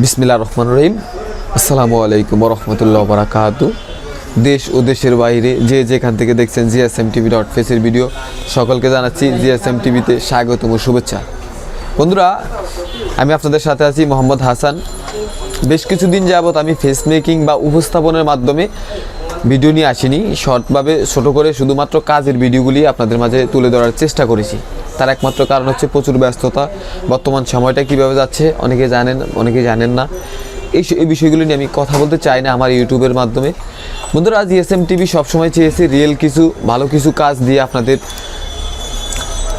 বিসমিল্লাহির রহমানির রহিম। আসসালামু আলাইকুম ওয়া রাহমাতুল্লাহি ওয়া বারাকাতুহু। দেশ ও দেশের বাইরে যে যেখান থেকে দেখছেন 𝐃𝐎𝐍'𝐓 এর ভিডিও, সকলকে জানাচ্ছি 𝐃𝐎𝐍'𝐓 স্বাগতম ও শুভেচ্ছা। বন্ধুরা, আমি আপনাদের সাথে আছি মোহাম্মদ হাসান। বেশ কিছুদিন যাবত আমি ফেস মেকিং বা উপস্থাপনের মাধ্যমে ভিডিও নিয়ে আসিনি, শর্টভাবে ছোটো করে শুধুমাত্র কাজের ভিডিওগুলি আপনাদের মাঝে তুলে ধরার চেষ্টা করেছি। তার একমাত্র কারণ হচ্ছে প্রচুর ব্যস্ততা। বর্তমান সময়টা কীভাবে যাচ্ছে অনেকে জানেন, অনেকে জানেন না। এই বিষয়গুলি নিয়ে আমি কথা বলতে চাই না আমার ইউটিউবের মাধ্যমে। বন্ধুরা, 𝐃𝐎𝐍'𝐓 সবসময় চেয়েছে রিয়েল কিছু ভালো কিছু কাজ দিয়ে আপনাদের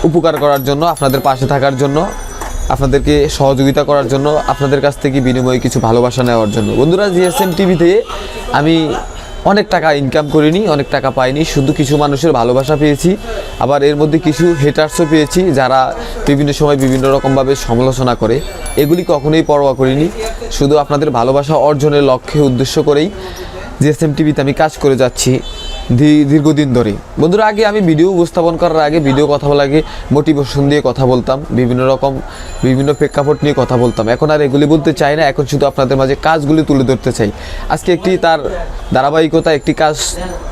উপকার করার জন্য, আপনাদের পাশে থাকার জন্য, আপনাদেরকে সহযোগিতা করার জন্য, আপনাদের কাছ থেকে বিনিময়ে কিছু ভালোবাসা নেওয়ার জন্য। বন্ধুরা, 𝐃𝐎𝐍'𝐓 আমি অনেক টাকা ইনকাম করিনি, অনেক টাকা পাইনি, শুধু কিছু মানুষের ভালোবাসা পেয়েছি। আবার এর মধ্যে কিছু হেটার্সও পেয়েছি যারা বিভিন্ন সময় বিভিন্ন রকমভাবে সমালোচনা করে। এগুলি কখনোই পরোয়া করিনি, শুধু আপনাদের ভালোবাসা অর্জনের লক্ষ্যে উদ্দেশ্য করেই 𝐃𝐎𝐍'𝐓 আমি কাজ করে যাচ্ছি দীর্ঘদিন ধরে। বন্ধুরা, আগে আমি ভিডিও উপস্থাপন করার আগে, ভিডিও কথা বলার আগে মোটিভেশন দিয়ে কথা বলতাম, বিভিন্ন প্রেক্ষাপট নিয়ে কথা বলতাম। এখন আর এগুলি বলতে চাই না, এখন শুধু আপনাদের মাঝে কাজগুলি তুলে ধরতে চাই। আজকে তার ধারাবাহিকতা একটি কাজ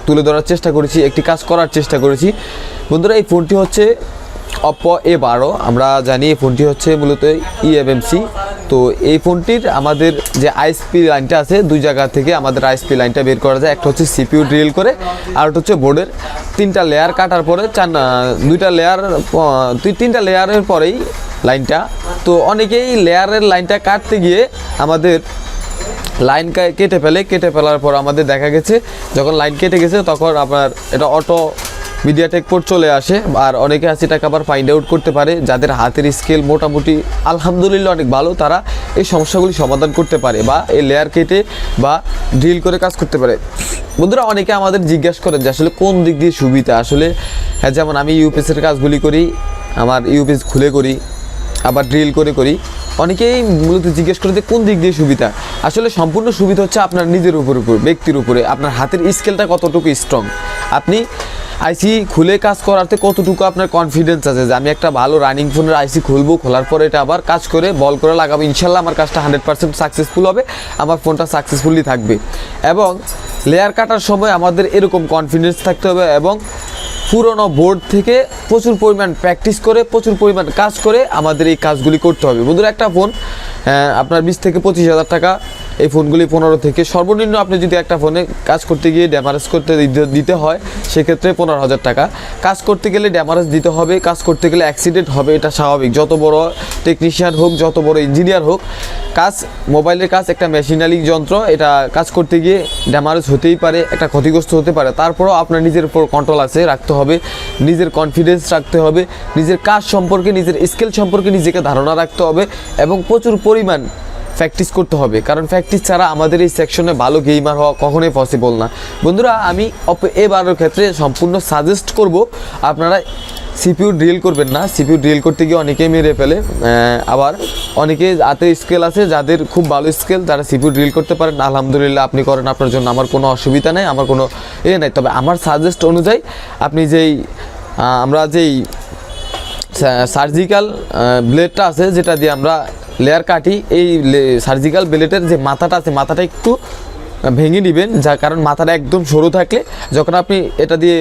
তুলে ধরার চেষ্টা করেছি, একটি কাজ করার চেষ্টা করেছি। বন্ধুরা, এই ফোনটি হচ্ছে Oppo A12। আমরা জানি এই ফোনটি হচ্ছে মূলত eMMC। তো এই ফোনটির আমাদের যে আইএসপি লাইনটা আছে, দুই জায়গা থেকে আমাদের আইএসপি লাইনটা বের করা যায়। একটা হচ্ছে CPU ড্রিল করে, আর একটা হচ্ছে বোর্ডের 3টা লেয়ার কাটার পরে তিনটা লেয়ারের পরেই লাইনটা। তো অনেকেই লেয়ারের লাইনটা কাটতে গিয়ে আমাদের লাইন কেটে ফেলার পর আমাদের দেখা গেছে যখন লাইন কেটে গেছে তখন আপনার এটা অটো মিডিয়াটেক পোর্ট চলে আসে। আর অনেকে আছে টাকা আবার ফাইন্ড আউট করতে পারে, যাদের হাতের স্কেল মোটামুটি আলহামদুলিল্লাহ অনেক ভালো, তারা এই সমস্যাগুলি সমাধান করতে পারে বা এই লেয়ার কেটে বা ড্রিল করে কাজ করতে পারে। বন্ধুরা, অনেকে আমাদের জিজ্ঞাসা করেন যে আসলে কোন দিক দিয়ে সুবিধা। আসলে হ্যাঁ, যেমন আমি ইউপিএসের কাজগুলি করি, আমার ইউপিএস খুলে করি, আবার ড্রিল করে করি। অনেকেই মূলত জিজ্ঞেস করে যে কোন দিক দিয়ে সুবিধা। আসলে সম্পূর্ণ সুবিধা হচ্ছে আপনার নিজের উপর ব্যক্তির উপরে, আপনার হাতের স্কেলটা কতটুকু স্ট্রং, আপনি আইসি খুলে কাজ করাতে কতটুকু আপনার কনফিডেন্স আছে যে আমি একটা ভালো রানিং ফোনের আইসি খুলবো, খোলার পরে এটা আবার কাজ করে বল করে লাগাবো, ইনশাল্লাহ আমার কাজটা 100% সাকসেসফুল হবে, আমার ফোনটা সাকসেসফুলি থাকবে। এবং লেয়ার কাটার সময় আমাদের এরকম কনফিডেন্স থাকতে হবে এবং পুরনো বোর্ড থেকে প্রচুর পরিমাণ প্র্যাকটিস করে, প্রচুর পরিমাণ কাজ করে আমাদের এই কাজগুলি করতে হবে। বন্ধুরা, একটা ফোন আপনার 20 থেকে 25 হাজার টাকা, এই ফোনগুলি 15 থেকে সর্বনিম্ন আপনি যদি একটা ফোনে কাজ করতে গিয়ে ড্যামারেজ করতে দিতে হয় সেক্ষেত্রে 15,000 টাকা। কাজ করতে গেলে ড্যামারেজ দিতে হবে, কাজ করতে গেলে অ্যাক্সিডেন্ট হবে, এটা স্বাভাবিক। যত বড় টেকনিশিয়ান হোক, যত বড় ইঞ্জিনিয়ার হোক, মোবাইলের কাজ একটা মেশিনারি যন্ত্র, এটা কাজ করতে গিয়ে ড্যামারেজ হতেই পারে, একটা ক্ষতিগ্রস্ত হতে পারে। তারপরেও আপনার নিজের উপর কন্ট্রোল আছে, রাখতে হবে, নিজের কনফিডেন্স রাখতে হবে, নিজের কাজ সম্পর্কে, নিজের স্কিল সম্পর্কে নিজেকে ধারণা রাখতে হবে এবং প্রচুর পরিমাণ প্র্যাকটিস করতে হবে। কারণ প্র্যাকটিস ছাড়া আমাদের এই সেকশনে ভালো গেমার হওয়া কখনোই পসিবল না। বন্ধুরা, আমি Oppo A12 ক্ষেত্রে সম্পূর্ণ সাজেস্ট করব আপনারা CPU ড্রিল করবেন না। CPU ড্রিল করতে গিয়ে অনেকেই মেরে ফেলে, আবার অনেকে হাতে স্কেল আছে যাদের খুব ভালো স্কেল, যারা CPU ড্রিল করতে পারেন, আলহামদুলিল্লাহ আপনি করেন, আপনার জন্য আমার কোনো অসুবিধা নেই, আমার কোনো নাই। তবে আমার সাজেস্ট অনুযায়ী আপনি আমরা যেই সার্জিক্যাল ব্লেডটা আছে যেটা দিয়ে আমরা লেয়ার কাটি, এই সার্জিক্যাল ব্লেডের যে মাথাটা আছে, মাথাটা একটু ভেঙে নেবেন, যার কারণ মাথাটা একদম সরু থাকলে যখন আপনি এটা দিয়ে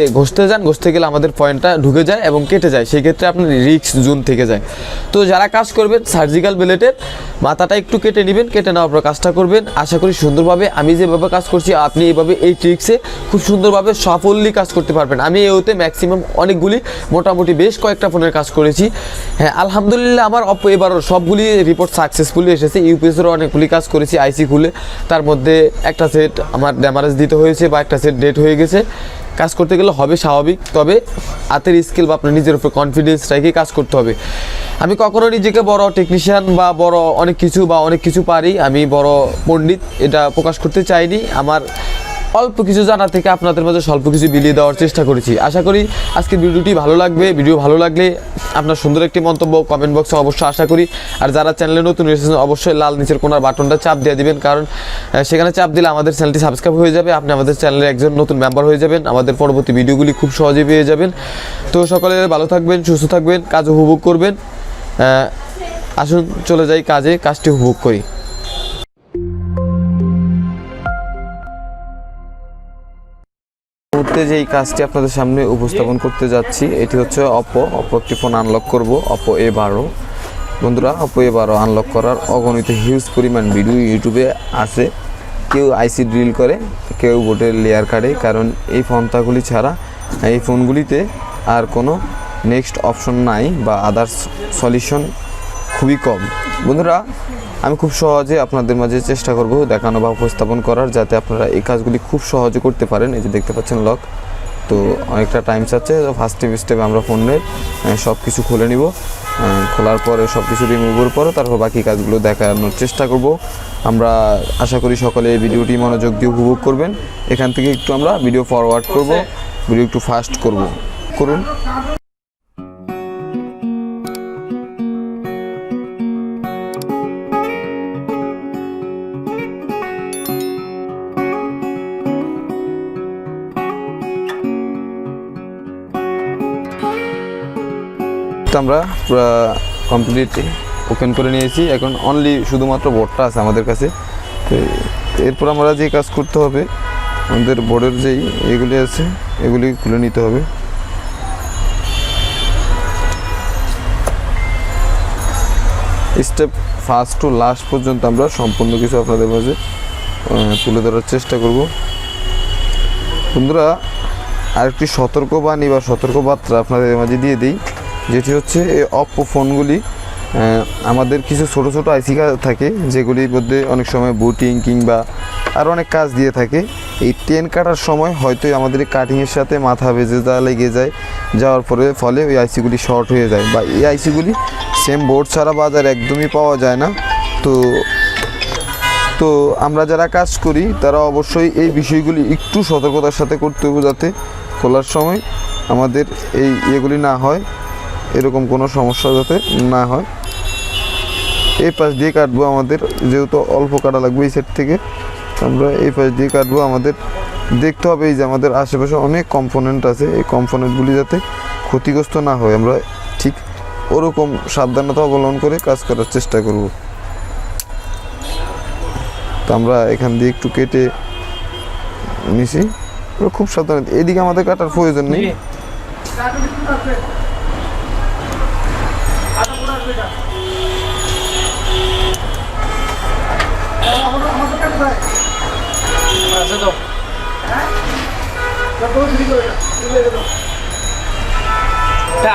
ঘষতে গেলে আমাদের পয়েন্টটা ঢুকে যায় এবং কেটে যায়, সেই ক্ষেত্রে আপনার রিস্ক জোন থেকে যায়। তো যারা কাজ করবেন সার্জিক্যাল ব্লেডের মাথাটা একটু কেটে নেবেন, কেটে নেওয়ার পর কাজটা করবেন। আশা করি সুন্দরভাবে, আমি যেভাবে কাজ করছি আপনি এইভাবে এই ট্রিক্সে খুব সুন্দরভাবে সাফল্যি কাজ করতে পারবেন। আমি এতে ম্যাক্সিমাম অনেকগুলি মোটামুটি বেশ কয়েকটা ফোনের কাজ করেছি। হ্যাঁ, আলহামদুলিল্লাহ আমার Oppo A12 সবগুলি রিপোর্ট সাকসেসফুলি এসেছে। ইউপিএসেরও অনেকগুলি কাজ করেছি আইসি খুলে, তার মধ্যে একটা সেট আমার ড্যামারেজ দিতে হয়েছে বা একটা সেট ডেট হয়ে গেছে। কাজ করতে গেলে হবে স্বাভাবিক, তবে হাতের স্কিল বা আপনার নিজের উপর কনফিডেন্স রেখে কাজ করতে হবে। আমি কখনো নিজেকে বড় টেকনিশিয়ান বা বড় অনেক কিছু পারি, আমি বড় পণ্ডিত এটা প্রকাশ করতে চাইনি। আমার অল্প কিছু জানা থেকে আপনাদের মাঝে স্বল্প কিছু বিলিয়ে দেওয়ার চেষ্টা করেছি। আশা করি আজকের ভিডিওটি ভালো লাগবে। ভিডিও ভালো লাগলে আপনার সুন্দর একটি মন্তব্য কমেন্ট বক্সে অবশ্যই আশা করি। আর যারা চ্যানেলে নতুন এসেছেন অবশ্যই লাল নিচের কোনার বাটনটা চাপ দিয়ে দিবেন, কারণ সেখানে চাপ দিলে আমাদের চ্যানেলটি সাবস্ক্রাইব হয়ে যাবে, আপনি আমাদের চ্যানেলের একজন নতুন মেম্বার হয়ে যাবেন, আমাদের পরবর্তী ভিডিওগুলি খুব সহজে পেয়ে যাবেন। তো সকলে ভালো থাকবেন, সুস্থ থাকবেন, কাজ উপভোগ করবেন। আসুন চলে যাই কাজে, কাজটি উপভোগ করি। যে এই কাজটি আপনাদের সামনে উপস্থাপন করতে যাচ্ছি এটি হচ্ছে Oppo একটি ফোন আনলক করব, Oppo A12। বন্ধুরা, Oppo A12 আনলক করার অগণিত হিউজ পরিমাণ ভিডিও ইউটিউবে আছে। কেউ আইসি ড্রিল করে, কেউ বোর্ডের লেয়ার কাটে, কারণ এই ফোনটাগুলি ছাড়া এই ফোনগুলিতে আর কোনো নেক্সট অপশন নাই বা আদার্স সলিউশন খুবই কম। বন্ধুরা, আমি খুব সহজে আপনাদের মাঝে চেষ্টা করব দেখানো বা উপস্থাপন করার, যাতে আপনারা এই কাজগুলি খুব সহজে করতে পারেন। এই যে দেখতে পাচ্ছেন লক, তো অনেকটা টাইম চাচ্ছে। ফার্স্ট স্টেপে আমরা ফোনের সব কিছু খুলে নিব, খোলার পরে সব কিছু রিমুভের পরে তারপর বাকি কাজগুলো দেখানোর চেষ্টা করব। আমরা আশা করি সকলে এই ভিডিওটি মনোযোগ দিয়ে উপভোগ করবেন। এখান থেকে একটু আমরা ভিডিও ফরওয়ার্ড করব, ভিডিও একটু ফাস্ট করুন। আমরা পুরো কমপ্লিটলি ওপেন করে নিয়েছি। এখন অনলি শুধুমাত্র বোর্ডটা আছে আমাদের কাছে। তো এরপর আমরা যে কাজ করতে হবে, আমাদের বোর্ডের যেই এগুলি আছে এগুলি খুলে নিতে হবে। স্টেপ ফার্স্ট টু লাস্ট পর্যন্ত আমরা সম্পূর্ণ কিছু আপনাদের মাঝে তুলে ধরার চেষ্টা করব। বন্ধুরা, আরেকটি সতর্কবাণী বা সতর্কবার্তা আপনাদের মাঝে দিয়ে দিই, যেটি হচ্ছে এই Oppo ফোনগুলি আমাদের কিছু ছোট ছোট আইসি কাজ থাকে, যেগুলির মধ্যে অনেক সময় বুটিং কিংবা আর অনেক কাজ দিয়ে থাকে। এই টেন কাটার সময় হয়তো আমাদের কাটিংয়ের সাথে মাথা বেজে লেগে যায়, যাওয়ার ফলে ওই আইসিগুলি শর্ট হয়ে যায়, বা এই আইসিগুলি সেম বোর্ড ছাড়া বাজার একদমই পাওয়া যায় না। তো আমরা যারা কাজ করি তারা অবশ্যই এই বিষয়গুলি একটু সতর্কতার সাথে করতে হবে, যাতে খোলার সময় আমাদের এই ইয়েগুলি না হয়, এরকম কোনো সমস্যা যাতে না হয়। এই পাশ দিয়ে কাটবো, আমাদের যেহেতু অল্প কাটা লাগবে এই সেট থেকে, আমরা এই পাশ দিয়ে কাটবো। আমাদের দেখতে হবে এই যে আমাদের আশেপাশে অনেক কম্পোনেন্ট আছে, এই কম্পোনেন্টগুলি যাতে ক্ষতিগ্রস্ত না হয়, আমরা ঠিক ওরকম সাবধানতা অবলম্বন করে কাজ করার চেষ্টা করব। তো আমরা এখান দিয়ে একটু কেটে নিছি, খুব সাবধানে। এদিকে আমাদের কাটার প্রয়োজন নেই।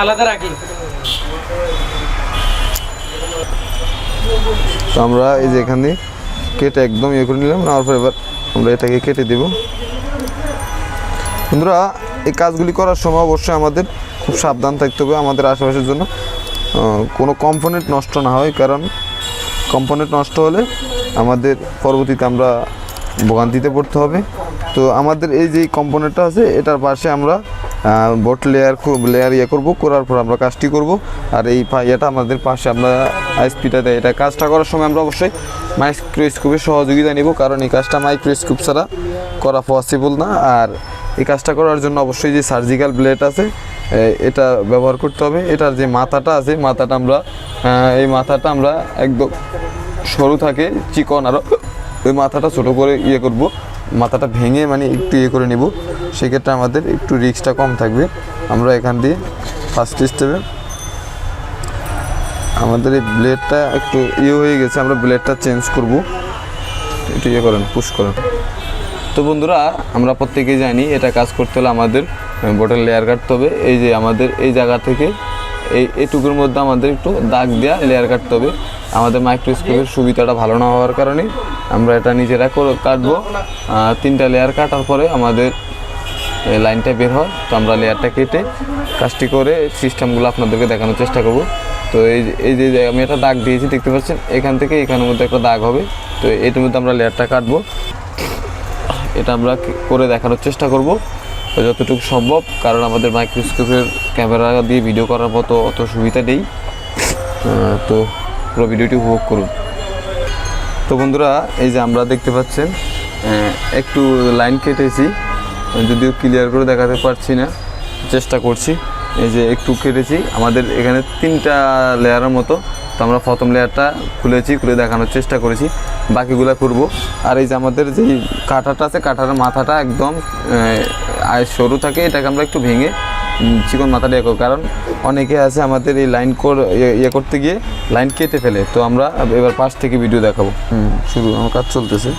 আলাদা রাখি। তো আমরা এই যে এখানে কেটে একদম ইয়ে করে নিলাম, নেওয়ার পর এবার আমরা এটাকে কেটে দেব। বন্ধুরা, এই কাজগুলি করার সময় অবশ্যই আমাদের খুব সাবধান থাকতে হবে, আমাদের আশেপাশের জন্য কোনো কম্পোনেন্ট নষ্ট না হয়, কারণ কম্পোনেন্ট নষ্ট হলে আমাদের পরবর্তীতে আমরা ভোগান্তিতে পড়তে হবে। তো আমাদের এই যে কম্পোনেন্টটা আছে এটার পাশে আমরা বোর্ড লেয়ার ইয়ে করবো, করার পর আমরা কাজটি করব। আর এই ইয়েটা আমাদের পাশে আমরা আইএসপিটা দেয়, এটা কাজটা করার সময় আমরা অবশ্যই মাইক্রোস্কোপের সহযোগিতা নেব, কারণ এই কাজটা মাইক্রোস্কোপ ছাড়া করা পসিবল না। আর এই কাজটা করার জন্য অবশ্যই যে সার্জিক্যাল ব্লেড আছে এটা ব্যবহার করতে হবে। এটার যে মাথাটা আছে এই মাথাটা আমরা একদম সরু থাকে, চিকন, আরও ওই মাথাটা ছোটো করে ইয়ে করব, মাথাটা ভেঙে মানে একটু ইয়ে করে নেব, সেক্ষেত্রে আমাদের একটু রিস্কটা কম থাকবে। আমরা এখান দিয়ে ফার্স্ট স্টেপে আমাদের এই ব্লেডটা একটু ইয়ে হয়ে গেছে, আমরা ব্লেডটা চেঞ্জ করব। একটু ইয়ে করেন, পুশ করেন। তো বন্ধুরা, আমরা প্রত্যেকেই জানি এটা কাজ করতে হলে আমাদের বোর্ডের লেয়ার কাটতে হবে। এই যে আমাদের এই জায়গা থেকে এইটুকুর মধ্যে আমাদের একটু দাগ দেওয়া লেয়ার কাটতে হবে। আমাদের মাইক্রোস্কোপের সুবিধাটা ভালো না হওয়ার কারণে আমরা এটা নিজেরা কাটবো। 3টা লেয়ার কাটার পরে আমাদের লাইনটা বের হয়। তো আমরা লেয়ারটা কেটে কাজটি করে সিস্টেমগুলো আপনাদেরকে দেখানোর চেষ্টা করব। তো এই যে আমি একটা দাগ দিয়েছি, দেখতে পাচ্ছেন, এখান থেকে এখানের মধ্যে একটা দাগ হবে। তো এটার মধ্যে আমরা লেয়ারটা কাটবো, এটা আমরা করে দেখানোর চেষ্টা করব যতটুকু সম্ভব, কারণ আমাদের মাইক্রোস্কোপের ক্যামেরা দিয়ে ভিডিও করার মতো অত সুবিধা নেই। তো পুরো ভিডিওটি উপভোগ করুন। তো বন্ধুরা, এই যে আমরা দেখতে পাচ্ছেন একটু লাইন কেটেছি, যদিও ক্লিয়ার করে দেখাতে পারছি না, চেষ্টা করছি। এই যে একটু কেটেছি, আমাদের এখানে 3টা লেয়ারের মতো। তো আমরা প্রথম লেয়ারটা খুলে দেখানোর চেষ্টা করেছি, বাকিগুলো করব। আর এই যে আমাদের যেই কাঁটাটা আছে, কাঁটার মাথাটা একদম সরু থাকে, এটাকে আমরা একটু ভেঙে চিকন মাথাটা ইয়ে করব, কারণ অনেকে আছে আমাদের এই লাইন ইয়ে করতে গিয়ে লাইন কেটে ফেলে। তো আমরা এবার পাশ থেকে ভিডিও দেখাবো। শুরু আমার কাজ চলতেছে।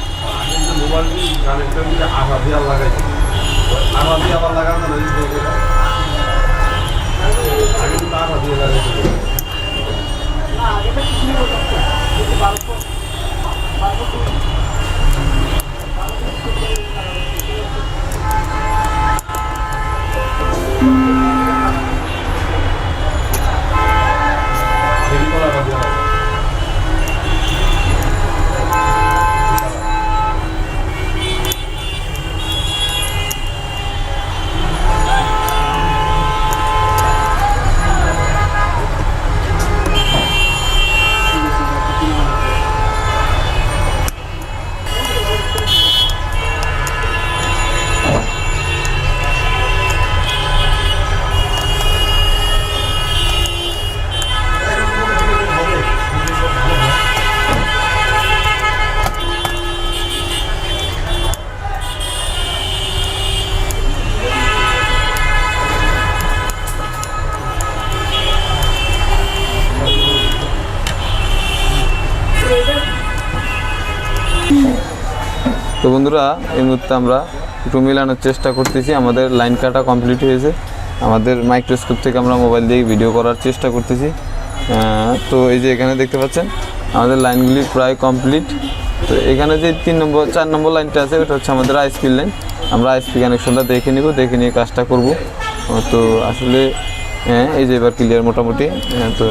তো বন্ধুরা, এই মুহূর্তে আমরা একটু মেলানোর চেষ্টা করতেছি। আমাদের লাইন কাটা কমপ্লিট হয়েছে। আমাদের মাইক্রোস্কোপ থেকে আমরা মোবাইল দিয়ে ভিডিও করার চেষ্টা করতেছি। তো এই যে এখানে দেখতে পাচ্ছেন আমাদের লাইনগুলি প্রায় কমপ্লিট। তো এখানে যে 4 নম্বর লাইনটা আছে, ওটা হচ্ছে আমাদের আইএসপি লাইন। আমরা আইএসপি কানেকশনটা দেখে নিয়ে কাজটা করব। তো আসলে এই যে এবার ক্লিয়ার মোটামুটি। তো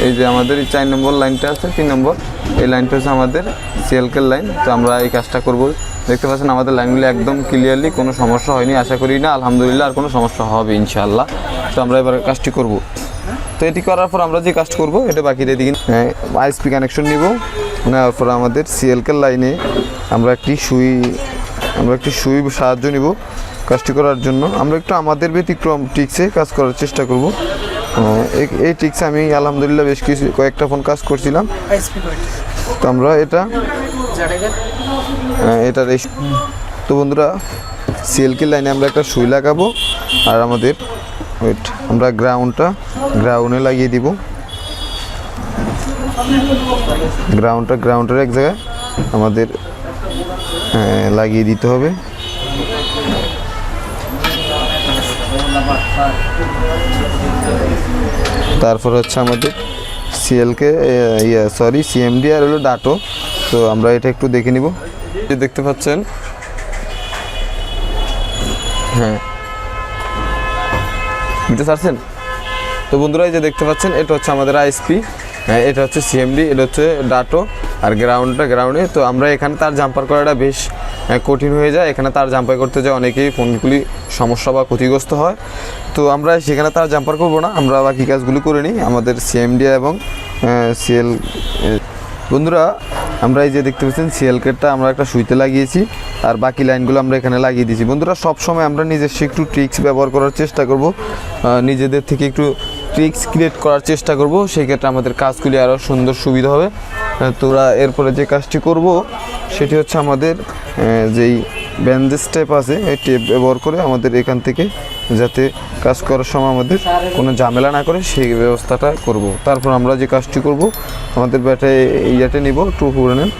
এই যে আমাদের এই 4 নম্বর লাইনটা আছে, 3 নম্বর এই লাইনটা হচ্ছে আমাদের CLK লাইন। তো আমরা এই কাজটা করব। দেখতে পাচ্ছেন আমাদের লাইনগুলি একদম ক্লিয়ারলি, কোনো সমস্যা হয়নি, আশা করি না, আলহামদুলিল্লাহ আর কোনো সমস্যা হবে ইনশাআল্লাহ। তো আমরা এবার কাজটি করব। তো এটি করার পর আমরা যে কাজটা করব, এটা বাকির এদিকে আইএসপি কানেকশন নিব। নেওয়ার পর আমাদের CLK লাইনে আমরা একটি সুই সাহায্য নিব কাজটি করার জন্য। আমরা একটু আমাদের ব্যতিক্রম ট্রিক্সে কাজ করার চেষ্টা করব। এই ট্রিক্সে আমি আলহামদুলিল্লাহ বেশ কয়েকটা ফোন কাজ করছিলাম। তো আমরা এটার তো বন্ধুরা, CLK লাইনে আমরা একটা সুই লাগাবো, আর আমাদের আমরা গ্রাউন্ডে লাগিয়ে দিব। গ্রাউন্ডের এক জায়গায় আমাদের লাগিয়ে দিতে হবে। তারপর হচ্ছে আমাদের CMD আর হলো ডাটো। তো আমরা এটা একটু দেখে নিব। দেখতে পাচ্ছেন, বুঝতে পারছেন? তো বন্ধুরা, এই যে দেখতে পাচ্ছেন, এটা হচ্ছে আমাদের আইএসপি, এটা হচ্ছে CMD, এটা হচ্ছে ডাটো, আর গ্রাউন্ডে। তো আমরা এখানে তার জাম্পার করাটা বেশ কঠিন হয়ে যায়। এখানে তার জাম্পার করতে যায় অনেকেই ফোনগুলি সমস্যা বা ক্ষতিগ্রস্ত হয়। তো আমরা সেখানে তার জাম্পার করব না, আমরা বাকি কাজগুলি করে নিই আমাদের CMD এবং বন্ধুরা, আমরা এই যে দেখতে পাচ্ছেন CLK-টা আমরা একটা সুইতে লাগিয়েছি, আর বাকি লাইনগুলো আমরা এখানে লাগিয়ে দিয়েছি। বন্ধুরা, সবসময় আমরা নিজস্ব একটু ট্রিক্স ব্যবহার করার চেষ্টা করব, নিজেদের থেকে একটু ট্রিক্স ক্রিয়েট করার চেষ্টা করব। সেই ক্ষেত্রে আমাদের কাজগুলি আরও সুন্দর সুবিধা হবে। তোরা এরপরে যে কাজটি করব সেটি হচ্ছে আমাদের যেই ব্যান্ডেজ টেপ আছে, এই টেপ ব্যবহার করে আমাদের এখান থেকে যাতে কাজ করার সময় আমাদের কোনো ঝামেলা না করে সেই ব্যবস্থাটা করব। তারপর আমরা যে কাজটি করব, আমাদের ইয়াতে নিব, একটু উপরে নেন,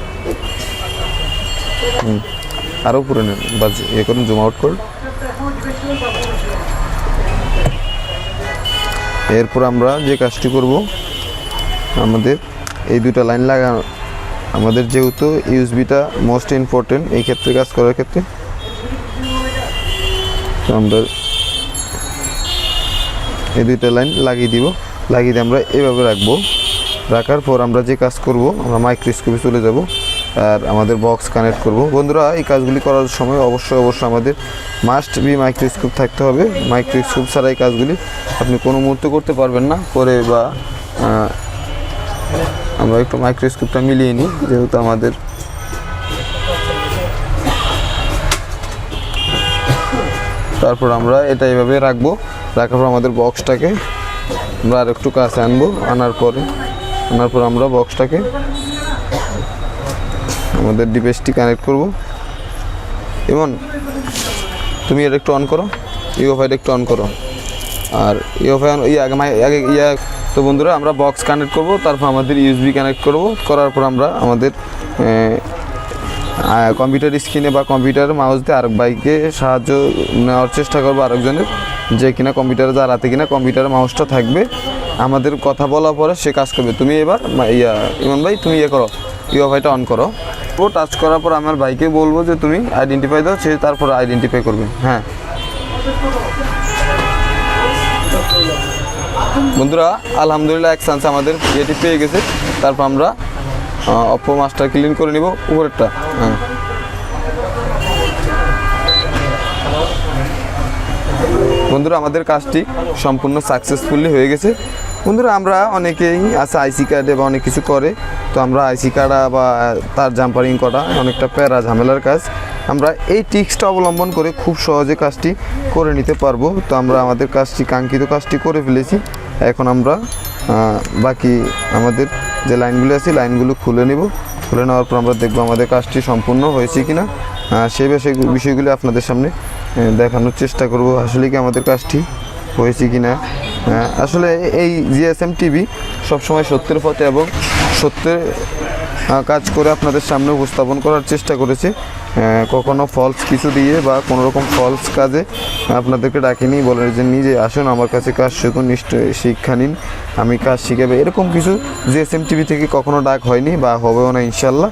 আরও উপরে নেন, বাজ ইয়ে করুন, জুম আউট করুন। এরপর আমরা যে কাজটি করব, আমাদের এই দুটা লাইন লাগানো, আমাদের যেহেতু ইউএসবিটা মোস্ট ইম্পর্টেন্ট এই ক্ষেত্রে, কাজ করার ক্ষেত্রে, তো আমরা এই দুইটা লাইন লাগিয়ে দিব। লাগিয়ে দিয়ে আমরা এভাবে রাখবো। রাখার পর আমরা যে কাজ করব, আমরা মাইক্রোস্কোপে চলে যাব আর আমাদের বক্স কানেক্ট করব। বন্ধুরা, এই কাজগুলি করার সময় অবশ্যই আমাদের মাস্ট বি মাইক্রোস্কোপ থাকতে হবে। মাইক্রোস্কোপ ছাড়া এই কাজগুলি আপনি কোনো মুহূর্তে করতে পারবেন না। করে বা আমরা একটু মাইক্রোস্কোপটা মিলিয়ে নিই, যেহেতু আমাদের তারপর আমরা এটা এভাবে রাখবো। রাখার পর আমাদের বক্সটাকে আমরা আর একটু কাছে আনবো, আনার পর আমরা বক্সটাকে আমাদের ডিভাইসটি কানেক্ট করব। এবং তুমি এটা একটু অন করো, ইউএফআইটা একটু অন করো। আর ইউএফআই তো বন্ধুরা আমরা বক্স কানেক্ট করব, তারপর আমাদের ইউএসবি কানেক্ট করব, করার পর আমরা আমাদের কম্পিউটার স্ক্রিনে বা কম্পিউটার মাউস দিয়ে আরেক বাইকে সাহায্য নেওয়ার চেষ্টা করবো, আরেকজনের যে কিনা কম্পিউটারে যার হাতে কিনা কম্পিউটার মাউসটা থাকবে, আমাদের কথা বলার পরে সে কাজ করবে। তুমি এবার ইমন ভাই তুমি করো, ইউএফআইটা অন করো। ও টাচ করার পর আমার বাইকে বলবো যে তুমি আইডেন্টিফাই দাও, সে তারপর আইডেন্টিফাই করবে। হ্যাঁ বন্ধুরা, আলহামদুলিল্লাহ এক চান্স আমাদের এটি পেয়ে গেছে। তারপর আমরা অপ্পো মাস্টার ক্লিন করে নিব উপরেরটা। হ্যাঁ বন্ধুরা, আমাদের কাজটি সম্পূর্ণ সাকসেসফুলি হয়ে গেছে। বন্ধুরা, আমরা অনেকেই আছে আইসি কার্ডে বা অনেক কিছু করে, তো আমরা আইসি কার্ডা বা তার জাম্পারিং করা অনেকটা প্যারা ঝামেলার কাজ। আমরা এই টিক্সটা অবলম্বন করে খুব সহজে কাজটি করে নিতে পারবো। তো আমরা আমাদের কাজটি কাঙ্ক্ষিত কাজটি করে ফেলেছি। এখন আমরা বাকি আমাদের যে লাইনগুলো আছে লাইনগুলো খুলে নেব। খুলে নেওয়ার পর আমরা দেখবো আমাদের কাজটি সম্পূর্ণ হয়েছে কি না, সেই বিষয়গুলি আপনাদের সামনে দেখানোর চেষ্টা করব। আসলে কি আমাদের কাজটি হয়েছে কি না। আসলে এই জিএসএম টিভি সবসময় সত্যের পথে এবং সত্যের কাজ করে আপনাদের সামনে উপস্থাপন করার চেষ্টা করেছে। কখনো ফলস কিছু দিয়ে বা কোনো রকম ফলস কাজে আপনাদেরকে ডাকিনি, বলে যে নিজে আসুন আমার কাছে কাজ শিখুন, নিশ্চয়ই শিক্ষা নিন, আমি কাজ শিখাবে, এরকম কিছু জিএসএম টিভি থেকে কখনো ডাক হয়নি বা হবেও না ইনশাল্লাহ।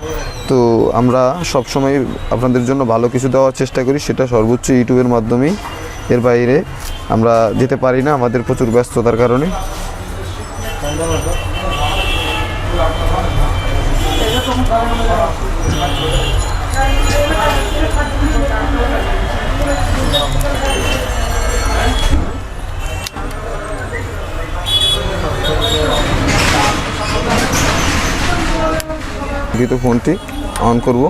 তো আমরা সবসময় আপনাদের জন্য ভালো কিছু দেওয়ার চেষ্টা করি, সেটা সর্বোচ্চ ইউটিউবের মাধ্যমেই। এর বাইরে আমরা যেতে পারি না আমাদের প্রচুর ব্যস্ততার কারণে। তো ফোনটি অন করব।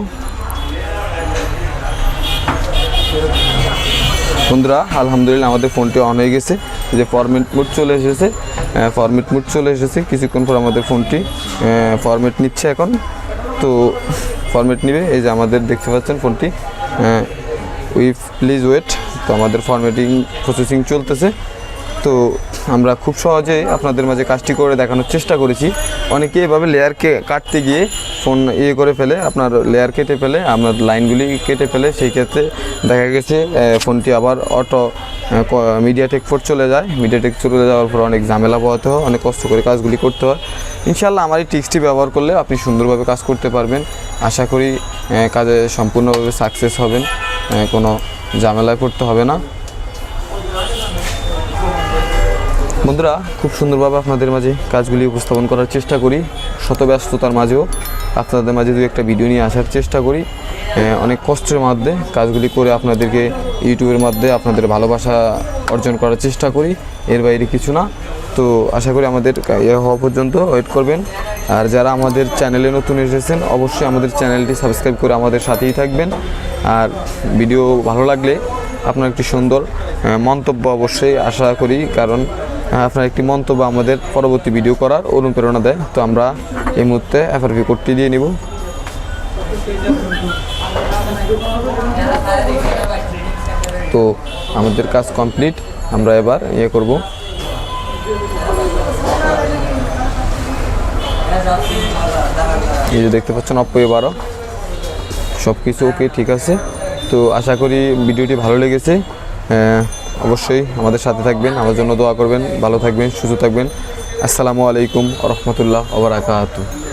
বন্ধুরা, আলহামদুলিল্লাহ আমাদের ফোনটি অন হয়ে গেছে, যে ফরম্যাট মোড চলে এসেছে। কিছুক্ষণ পর আমাদের ফোনটি ফরম্যাট নিচ্ছে। এখন তো ফরম্যাট নিবে, এই যে আমাদের দেখতে পাচ্ছেন ফোনটি প্লিজ ওয়েট। তো আমাদের ফরম্যাটিং প্রসেসিং চলতেছে। তো আমরা খুব সহজে আপনাদের মাঝে কাজটি করে দেখানোর চেষ্টা করেছি। অনেকে এভাবে লেয়ারকে কাটতে গিয়ে ফোন করে ফেলে, আপনার লেয়ার কেটে ফেলে, আপনার লাইনগুলি কেটে ফেলে। সেই ক্ষেত্রে দেখা গেছে ফোনটি আবার অটো মিডিয়াটেক চলে যায়। মিডিয়াটেক চলে যাওয়ার পর অনেক ঝামেলা পোহাতে হয়, অনেক কষ্ট করে কাজগুলি করতে হয়। ইনশাআল্লাহ আমার এই টিক্সটি ব্যবহার করলে আপনি সুন্দরভাবে কাজ করতে পারবেন। আশা করি কাজে সম্পূর্ণভাবে সাকসেস হবেন, কোনো ঝামেলায় পড়তে হবে না। বন্ধুরা, খুব সুন্দরভাবে আপনাদের মাঝে কাজগুলি উপস্থাপন করার চেষ্টা করি। শত ব্যস্ততার মাঝেও আপনাদের মাঝে দু একটা ভিডিও নিয়ে আসার চেষ্টা করি। অনেক কষ্টের মধ্যে কাজগুলি করে আপনাদেরকে ইউটিউবের মধ্যে আপনাদের ভালোবাসা অর্জন করার চেষ্টা করি, এর বাইরে কিছু না। তো আশা করি আমাদের হওয়া পর্যন্ত ওয়েট করবেন। আর যারা আমাদের চ্যানেলে নতুন এসেছেন অবশ্যই আমাদের চ্যানেলটি সাবস্ক্রাইব করে আমাদের সাথেই থাকবেন। আর ভিডিও ভালো লাগলে আপনার একটি সুন্দর মন্তব্য অবশ্যই আশা করি, কারণ আপনার একটি মন্তব্য আমাদের পরবর্তী ভিডিও করার অনুপ্রেরণা দেয়। তো আমরা এই মুহূর্তে এফআরপি কোডটি দিয়ে নিব। তো আমাদের কাজ কমপ্লিট, আমরা এবার করব। এই যে দেখতে পাচ্ছেন Oppo A12, সব কিছু ওকে, ঠিক আছে। তো আশা করি ভিডিওটি ভালো লেগেছে। অবশ্যই আমাদের সাথে থাকবেন, আমার জন্য দোয়া করবেন, ভালো থাকবেন, সুস্থ থাকবেন। আসসালামু আলাইকুম ওয়া রাহমাতুল্লাহি ওয়া বারাকাতুহু।